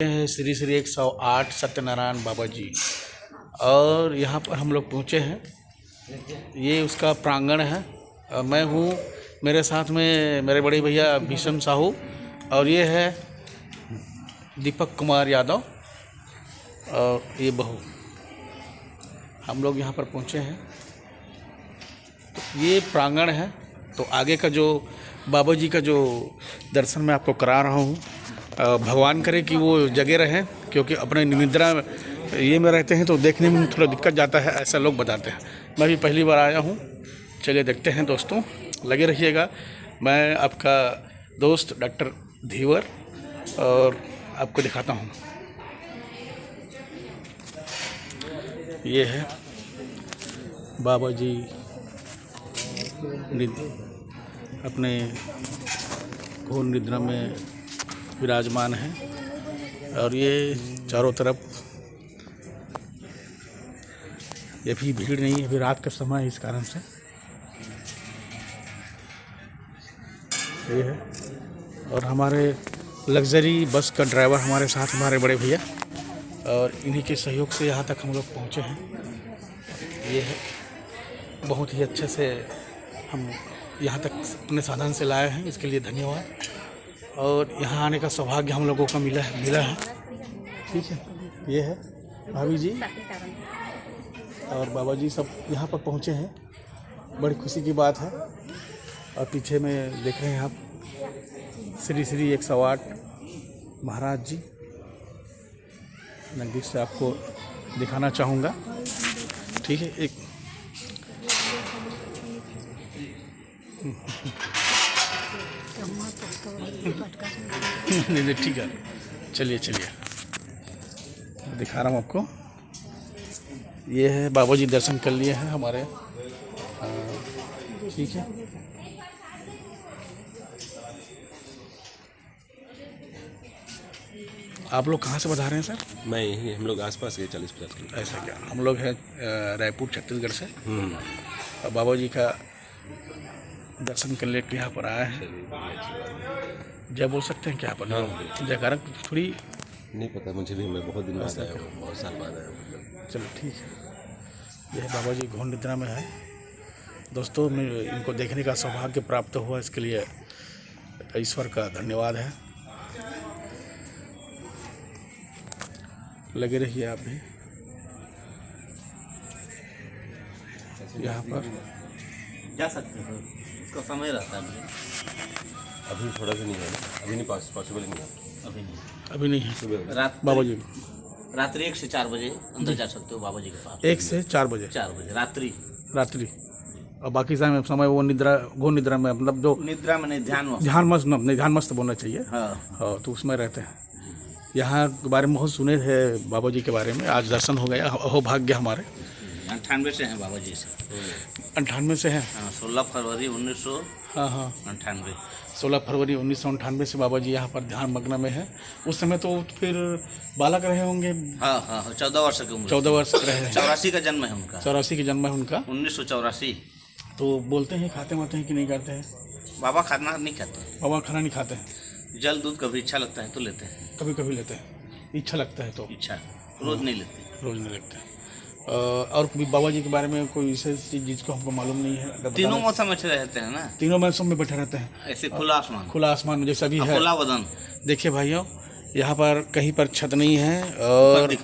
है श्री श्री 108 सत्यनारायण बाबा जी। और यहाँ पर हम लोग पहुँचे हैं। ये उसका प्रांगण है। मैं हूँ, मेरे साथ में मेरे बड़े भैया भीषम साहू और ये है दीपक कुमार यादव और ये बहू। हम लोग यहाँ पर पहुँचे हैं। तो ये प्रांगण है। तो आगे का जो बाबा जी का जो दर्शन मैं आपको करा रहा हूँ, भगवान करे कि वो जगे रहें, क्योंकि अपने निद्रा ये में रहते हैं तो देखने में थोड़ा दिक्कत जाता है, ऐसा लोग बताते हैं। मैं भी पहली बार आया हूँ। चलिए देखते हैं दोस्तों, लगे रहिएगा। मैं आपका दोस्त डॉक्टर धीवर और आपको दिखाता हूँ। ये है बाबा जी अपने घोर निद्रा में विराजमान है और ये चारों तरफ ये भी भीड़ नहीं है, अभी रात का समय है, इस कारण से ये है। और हमारे लग्जरी बस का ड्राइवर हमारे साथ, हमारे बड़े भैया, और इन्हीं के सहयोग से यहाँ तक हम लोग पहुँचे हैं। ये है, बहुत ही अच्छे से हम यहाँ तक अपने साधन से लाए हैं, इसके लिए धन्यवाद। और यहाँ आने का सौभाग्य हम लोगों का मिला है। ठीक है, ये है भाभी जी और बाबा जी सब यहाँ पर पहुँचे हैं, बड़ी खुशी की बात है। और पीछे में देख रहे हैं आप श्री श्री 108 महाराज जी। नज़दीक से आपको दिखाना चाहूँगा। ठीक है, एक नहीं ठीक है, चलिए दिखा रहा हूँ आपको। ये है बाबा जी, दर्शन कर लिए हैं हमारे। ठीक है, आप लोग कहाँ से बता रहे हैं सर? मैं यही, हम लोग आसपास के 40-50 किलोमीटर। ऐसा क्या? हम लोग हैं रायपुर छत्तीसगढ़ से। और बाबा जी का दर्शन कर लेकर यहाँ पर आए हैं। जय बोल सकते हैं क्या पर? हाँ, जयकारा थोड़ी नहीं पता मुझे भी, मैं बहुत दिन बाद आया हूँ, बहुत साल बाद आया हूँ। चलो ठीक है। यह बाबा जी घोर निद्रा में है दोस्तों। मैं इनको देखने का सौभाग्य प्राप्त हुआ, इसके लिए ईश्वर का धन्यवाद है। लगे रहिए आप भी यहाँ पर। जा सकते हो, उसका समय रहता है। अभी थोड़ा भी नहीं है, अभी नहीं पॉसिबल नहीं है, अभी नहीं है सुबह रात बाबा जी रात्रि 1 से 4 बजे अंदर जा सकते हो बाबा जी के पास। 1 से 4 बजे 4 बजे रात्रि। और बाकी समय वो निद्रा, घोर निद्रा में, मतलब जो निद्रा में नहीं, ध्यान मस्त बोलना चाहिए। हाँ, तो उसमें रहते हैं। यहाँ के बारे में बहुत सुने थे बाबा जी के बारे में, आज दर्शन हो गया, हो भाग्य हमारे। 98 से हैं बाबा जी से। 98 से हैं। हाँ, 16 फरवरी 1998। हाँ 16 फरवरी 1998 से बाबा जी यहाँ पर ध्यान मग्न में है। उस समय तो फिर बालक रहे होंगे। हाँ 14 वर्ष के उम्र। 14 वर्ष रहे हैं। 84 का जन्म है उनका। 84 का जन्म है उनका। 1984। तो बोलते हैं, खाते वाते हैं कि नहीं करते हैं? बाबा खाना नहीं खाते। बाबा खाना नहीं खाते हैं। जल दूध कभी इच्छा लगता है तो लेते हैं। कभी लेते हैं, इच्छा लगता है तो। इच्छा रोज नहीं लेते। रोज नहीं लगता है। और बाबा जी के बारे में कोई विशेष चीज़ जिसको हमको मालूम नहीं है? तीनों मौसम में रहते हैं ना। तीनों मौसम में बैठे रहते हैं। ऐसे खुला आसमान में जैसा भी है। खुला बदन। देखिए भाइयों, यहाँ पर कहीं पर छत नहीं है। और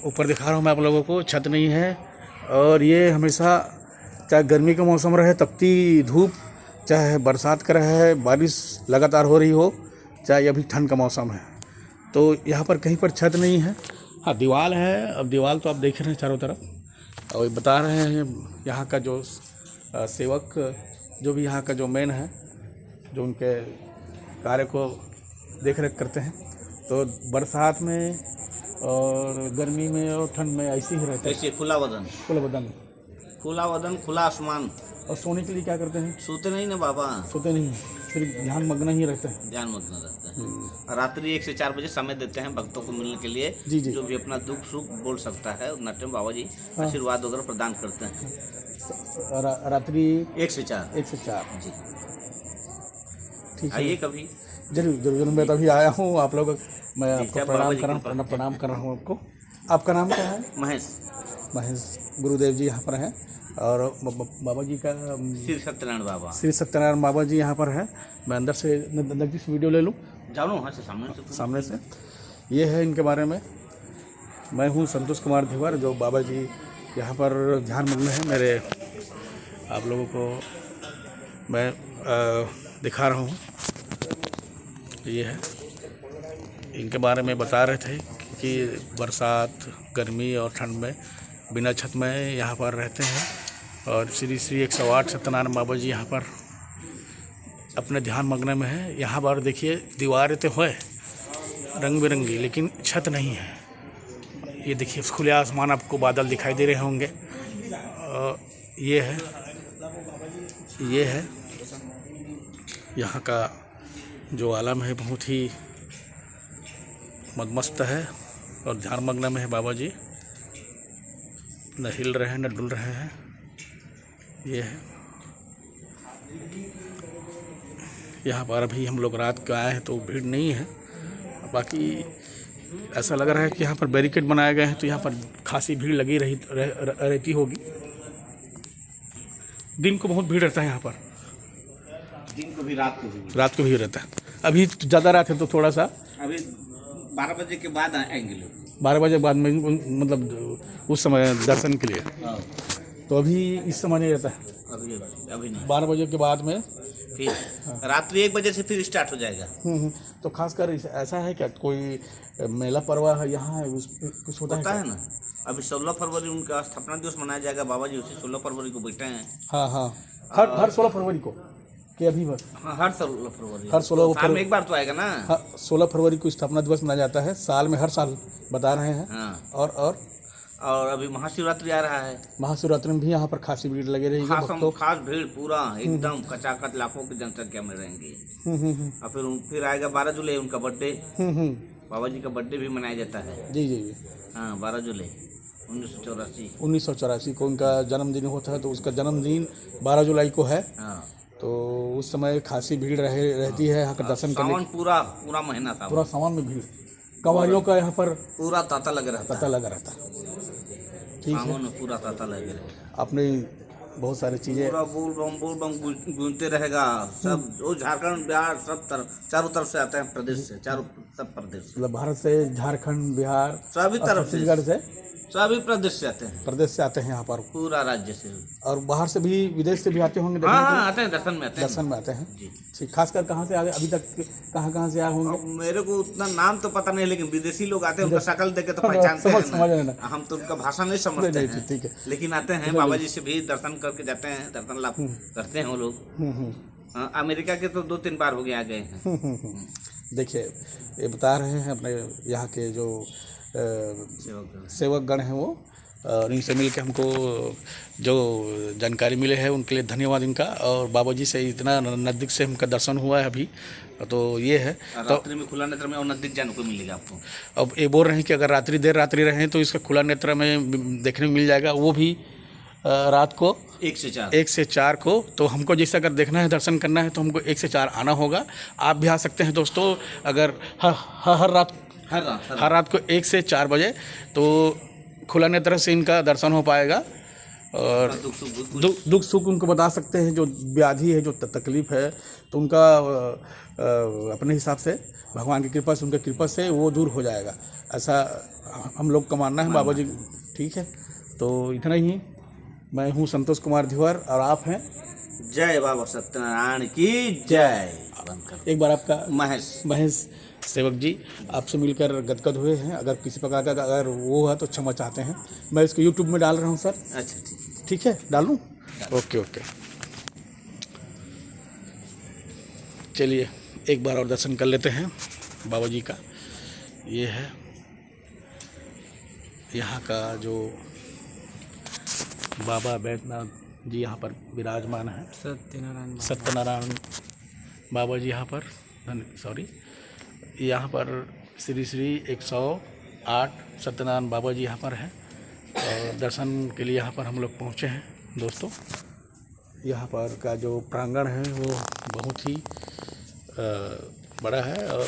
ऊपर दिखा रहा हूँ मैं आप लोगों को, छत नहीं है। और ये हमेशा, चाहे गर्मी का मौसम रहे, तपती धूप, चाहे बरसात का रहे, बारिश लगातार हो रही हो, चाहे अभी ठंड का मौसम है, तो यहाँ पर कहीं पर छत नहीं है। हाँ, दीवार है। अब दीवार तो आप देख रहे हैं चारों तरफ। और बता रहे हैं यहाँ का जो सेवक, जो भी यहाँ का जो मेन है, जो उनके कार्य को देख रेख करते हैं, तो बरसात में और गर्मी में और ठंड में ऐसे ही रहते हैं। ऐसे खुला बदन खुला आसमान। और सोने के लिए क्या करते हैं? सोते नहीं ना बाबा। सोते नहीं, सिर्फ ध्यान मग्न ही रहते हैं। ध्यान मग्न रहता है। रात्रि 1 से 4 बजे समय देते हैं भक्तों को मिलने के लिए। जी। जो भी अपना दुख सुख बोल सकता है, उतना टाइम बाबा जी आशीर्वाद वगैरह प्रदान करते हैं। रात्रि 1 से 4 जी। ठीक है, आइए कभी। जरूर मैं तो अभी आया हूँ। आप लोग मैं आपको सब प्रणाम बाबा जी कर रहा की हूँ, प्रणाम कर रहा हूँ आपको। आपका नाम क्या है? महेश महेश गुरुदेव जी यहाँ पर हैं और बाबा जी का श्री सत्यनारायण बाबा। श्री सत्यनारायण बाबा जी यहाँ पर है। मैं अंदर से नज़दीक से वीडियो ले लूँ जानो वहाँ से सामने से सामने से। ये है इनके बारे में। मैं हूँ संतोष कुमार धिवर, जो बाबा जी यहाँ पर ध्यान मग्न है। मेरे आप लोगों को मैं दिखा रहा हूँ। ये है, इनके बारे में बता रहे थे कि बरसात, गर्मी और ठंड में बिना छत में यहाँ पर रहते हैं। और श्री श्री 108 सत्यनारायण बाबा जी यहाँ पर अपने ध्यान मग्न में है। यहाँ पर देखिए दीवारें तो है रंग बिरंगी, लेकिन छत नहीं है। ये देखिए खुले आसमान, आपको बादल दिखाई दे रहे होंगे। ये है यहाँ का जो आलम है, बहुत ही मदमस्त है और ध्यान मग्न में है बाबा जी। न हिल रहे हैं न डुल रहे हैं। ये है, यहाँ पर अभी हम लोग रात को आए हैं तो भीड़ नहीं है। बाकी ऐसा लग रहा है कि यहाँ पर बैरिकेड बनाए गए हैं तो यहाँ पर खासी भीड़ लगी रहती होगी। दिन को बहुत भीड़ रहता है यहाँ पर, दिन को भी रात को भी। रात को भी रहता है। अभी ज़्यादा रात है तो थोड़ा सा, अभी 12 बजे के बाद आएंगे लोग। 12 बजे बाद में, मतलब उस समय दर्शन के लिए। तो अभी इस समय नहीं रहता है, अभी नहीं। 12 बजे के बाद में फिर रात्रि 1 बजे से फिर स्टार्ट हो जाएगा। तो खासकर ऐसा है क्या, कोई मेला पर्व है यहाँ है, कुछ होता है ना। अभी 16 फरवरी उनका स्थापना दिवस मनाया जाएगा। बाबा जी उसी 16 फरवरी को बैठे हैं। हाँ, हर 16 फरवरी को कि अभी बस? हाँ, हर 16 फरवरी। हर 16 साल में एक बार तो आएगा ना। हाँ, 16 फरवरी को स्थापना दिवस मनाया जाता है, साल में हर साल बता रहे हैं। हाँ। और अभी महाशिवरात्रि आ रहा है। महाशिवरात्रि में भी यहाँ पर खासी भीड़ लगे रहेगी। खास भीड़, पूरा एकदम कचाकच लाखों की जनसंख्या में रहेंगे। और फिर आएगा 12 जुलाई उनका बर्थडे। बाबा जी का बर्थडे भी मनाया जाता है। जी। हाँ, 12 जुलाई 1984 को उनका जन्मदिन होता है। तो उसका जन्मदिन 12 जुलाई को है। हाँ। तो उस समय खासी भीड़ रहती है यहाँ का दर्शन करने। पूरा महीना था, पूरा सावन में भीड़, कवारियों का यहाँ पर पूरा तांता लगा रहता। ठीक है, पूरा तांता लगे रहता। आपने बहुत सारी चीजें, पूरा बोल बम गूंजते रहेगा। सब वो झारखंड, बिहार, सब तरफ, चारों तरफ से आते हैं प्रदेश से, सब प्रदेश से। मतलब भारत से, झारखंड, बिहार, सभी तरफ से, छत्तीसगढ़ से, सभी प्रदेश से आते हैं यहाँ पर, पूरा राज्य से। और बाहर से भी, विदेश से भी आते होंगे। हाँ, आते हैं, दर्शन में आते हैं जी। ठीक, खासकर कहाँ से आगे अभी तक कहाँ से आए होंगे? मेरे को उतना नाम तो पता नहीं, लेकिन विदेशी लोग आते हैं। उनका शक्ल देख के तो पहचानते हैं। हम तो उनका भाषा नहीं समझते हैं। ठीक है, लेकिन आते हैं, बाबा जी से भी दर्शन करके जाते हैं, दर्शन लाभ करते हैं वो लोग। अमेरिका के तो 2-3 बार हो गए, आ गए हैं। देखिए, ये बता रहे हैं अपने यहाँ के जो सेवकगण हैं वो, और इनसे मिल के हमको जो जानकारी मिले है उनके लिए धन्यवाद इनका। और बाबा जी से इतना नज़दीक से हमका दर्शन हुआ है अभी। तो ये है, रात्रि में खुला नेत्र में और नज़दीक जाने को मिलेगा आपको। अब ये बोल रहे हैं कि अगर देर रात्रि रहें तो इसका खुला नेत्र में देखने को मिल जाएगा, वो भी रात को 1 से 4 को। तो हमको जैसे अगर देखना है, दर्शन करना है, तो हमको 1 से 4 आना होगा। आप भी आ सकते हैं दोस्तों। अगर हर रात को 1 से 4 बजे तो खुला नेत्र से इनका दर्शन हो पाएगा। और दुख सुख उनको बता सकते हैं, जो व्याधि है, जो तकलीफ है, तो उनका अपने हिसाब से भगवान की कृपा से, उनकी कृपा से वो दूर हो जाएगा, ऐसा हम लोग का मानना है बाबा जी। ठीक है, तो इतना ही। मैं हूँ संतोष कुमार धिवर और आप हैं? जय बाबा सत्यनारायण की जय। एक बार आपका? महेश सेवक जी, आपसे मिलकर गदगद हुए हैं। अगर किसी प्रकार का अगर वो है तो क्षमा चाहते हैं। मैं इसको YouTube में डाल रहा हूँ सर। अच्छा, ठीक है, डालूँ? ओके। चलिए एक बार और दर्शन कर लेते हैं बाबा जी का। ये है यहाँ का जो बाबा बैद्यनाथ जी यहाँ पर विराजमान है। सत्यनारायण बाबा जी यहाँ पर, यहाँ पर श्री श्री 108 सत्यनारायण बाबा जी यहाँ पर हैं। और दर्शन के लिए यहाँ पर हम लोग पहुँचे हैं दोस्तों। यहाँ पर का जो प्रांगण है वो बहुत ही बड़ा है और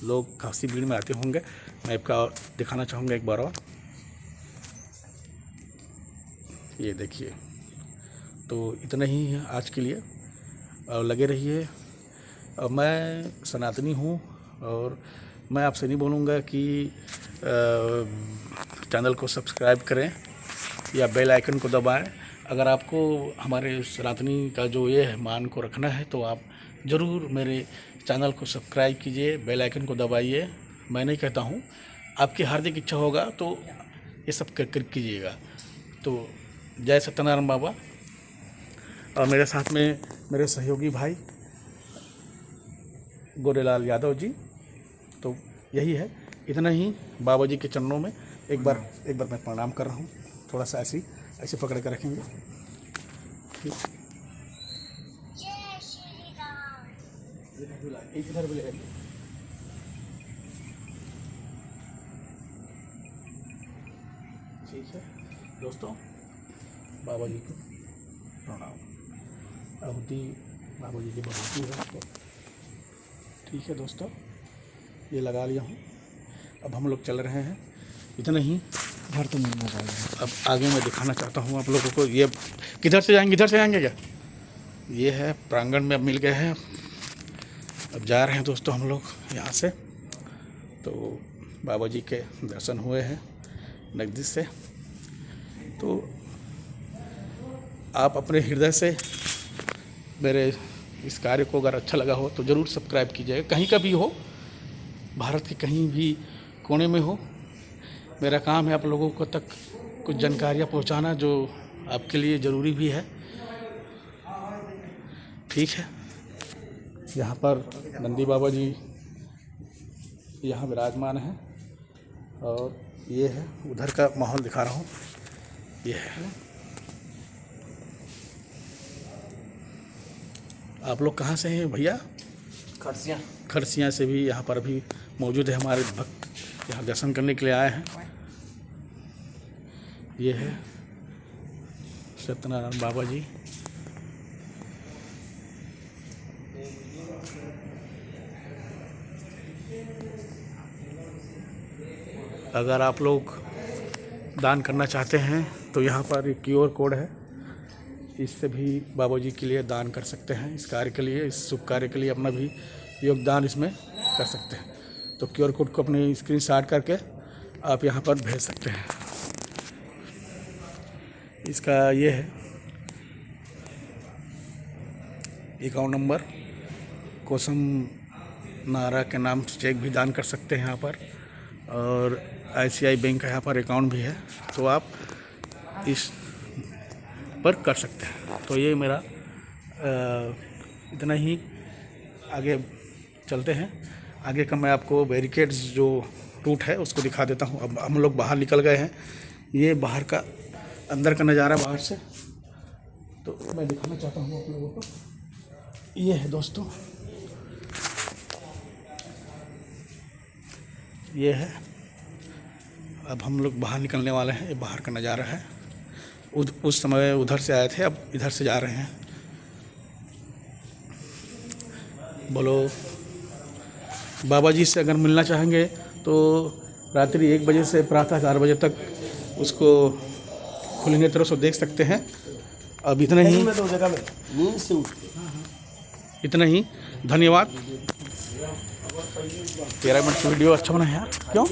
लोग खासी भीड़ में आते होंगे। मैं आपका दिखाना चाहूँगा एक बार और। ये देखिए, तो इतना ही है आज के लिए, और लगे रहिए। मैं सनातनी हूँ और मैं आपसे नहीं बोलूँगा कि चैनल को सब्सक्राइब करें या बेल आइकन को दबाएं। अगर आपको हमारे सनातनी का जो ये है मान को रखना है तो आप ज़रूर मेरे चैनल को सब्सक्राइब कीजिए, बेल आइकन को दबाइए। मैं नहीं कहता हूँ, आपकी हार्दिक इच्छा होगा तो ये सब कर कीजिएगा। तो जय सत्यनारायण बाबा। और मेरे साथ में मेरे सहयोगी भाई गोरेलाल यादव जी। तो यही है, इतना ही। बाबा जी के चरणों में एक बार मैं प्रणाम कर रहा हूँ। थोड़ा सा ऐसे पकड़ कर रखेंगे। इधर भी लगाइए। ठीक है दोस्तों, बाबा जी को प्रणाम। आहुति बाबा जी की बहुती है तो ठीक है दोस्तों, ये लगा लिया हूँ। अब हम लोग चल रहे हैं, इतना ही। घर तो मिलना चाहिए। अब आगे मैं दिखाना चाहता हूँ आप लोगों को। ये किधर से जाएंगे, इधर से जाएंगे क्या? ये है प्रांगण में अब मिल गए हैं। अब जा रहे हैं दोस्तों हम लोग यहाँ से। तो बाबा जी के दर्शन हुए हैं नज़दीक से। तो आप अपने हृदय से मेरे इस कार्य को अगर अच्छा लगा हो तो ज़रूर सब्सक्राइब कीजिएगा। कहीं का भी हो, भारत के कहीं भी कोने में हो, मेरा काम है आप लोगों को तक कुछ जानकारियाँ पहुंचाना जो आपके लिए ज़रूरी भी है। ठीक है, यहाँ पर नंदी बाबा जी यहाँ विराजमान हैं और ये है, उधर का माहौल दिखा रहा हूँ। ये है। आप लोग कहाँ से हैं भैया? खरसियाँ से भी यहाँ पर भी मौजूद है। हमारे भक्त यहाँ दर्शन करने के लिए आए हैं। ये है सत्यनारायण बाबा जी। अगर आप लोग दान करना चाहते हैं तो यहाँ पर एक QR कोड है, इससे भी बाबा जी के लिए दान कर सकते हैं। इस कार्य के लिए, इस शुभ कार्य के लिए अपना भी योगदान इसमें कर सकते हैं। तो QR कोड को अपने स्क्रीनशॉट करके आप यहाँ पर भेज सकते हैं। इसका ये है अकाउंट नंबर, कोसम नारा के नाम से चेक भी दान कर सकते हैं यहाँ पर, और ICI बैंक का यहाँ पर अकाउंट भी है, तो आप इस पर कर सकते हैं। तो ये मेरा इतना ही। आगे चलते हैं। आगे का मैं आपको बैरिकेड्स जो रूट है उसको दिखा देता हूँ। अब हम लोग बाहर निकल गए हैं। ये बाहर का, अंदर का नज़ारा बाहर से तो मैं दिखाना चाहता हूँ आप लोगों को। ये है दोस्तों, ये है। अब हम लोग बाहर निकलने वाले हैं। ये बाहर का नज़ारा है। उस समय उधर से आए थे, अब इधर से जा रहे हैं। बोलो बाबा जी से अगर मिलना चाहेंगे तो रात्रि 1 बजे से प्रातः 4 बजे तक उसको खुले नेत्रों से देख सकते हैं। अब इतना ही, इतना ही। धन्यवाद। 13 मिनट की वीडियो अच्छा बना है यार, क्यों?